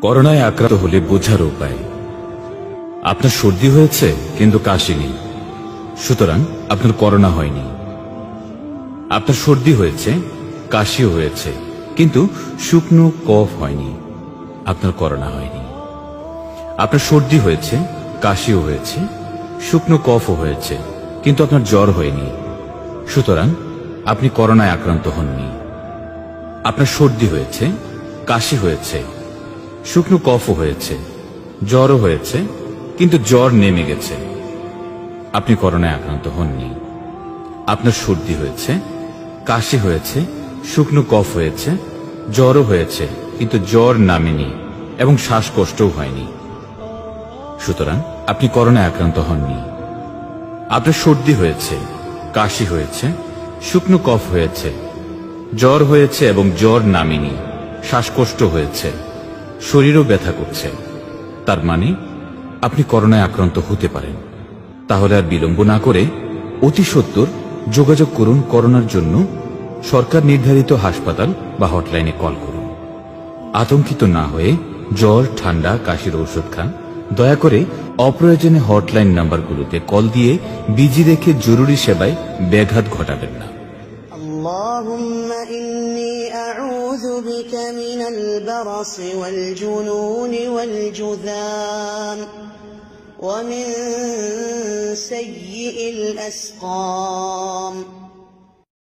করোনায় আক্রান্ত হলে বোঝার উপায়। আপনার সর্দি হয়েছে কিন্তু কাশি নেই, সুতরাং আপনার করোনা হয়নি। আপনার সর্দি হয়েছে, কাশিও হয়েছে, কিন্তু শুকনো কফ হয়নি, আপনার করোনা হয়নি। আপনার সর্দি হয়েছে, কাশিও হয়েছে, শুকনো কফও হয়েছে, কিন্তু আপনার জ্বর হয়নি, সুতরাং আপনি করোনায় আক্রান্ত হননি। আপনার সর্দি হয়েছে, কাশি হয়েছে, শুকনো কফও হয়েছে, জ্বরও হয়েছে, কিন্তু জ্বর নেমে গেছে, আপনি করোনায় আক্রান্ত হননি। আপনার সর্দি হয়েছে, কাশি হয়েছে, শুকনো কফ হয়েছে, জ্বরও হয়েছে, কিন্তু জ্বর নামেনি এবং শ্বাসকষ্টও হয়নি, সুতরাং আপনি করোনায় আক্রান্ত হননি। আপনার সর্দি হয়েছে, কাশি হয়েছে, শুকনো কফ হয়েছে, জ্বর হয়েছে এবং জ্বর নামেনি, শ্বাসকষ্ট হয়েছে, শরীরও ব্যথা করছে, তার মানে আপনি করোনায় আক্রান্ত হতে পারেন। তাহলে আর বিলম্ব না করে অতি সত্বর যোগাযোগ করুন করোনার জন্য সরকার নির্ধারিত হাসপাতাল বা হটলাইনে কল করুন। আতঙ্কিত না হয়ে জ্বর, ঠান্ডা, কাশির ঔষধ খান। দয়া করে অপ্রয়োজনে হটলাইন নাম্বারগুলোতে কল দিয়ে বিজি রেখে জরুরি সেবায় ব্যাঘাত ঘটাবেন না। আল্লাহুম্মা ইন্নী আউযু বিকা মিনাল বারাস ওয়াল জুনুন ওয়াল জুযাম ওয়া মিন সাইয়্যিল আসকাম।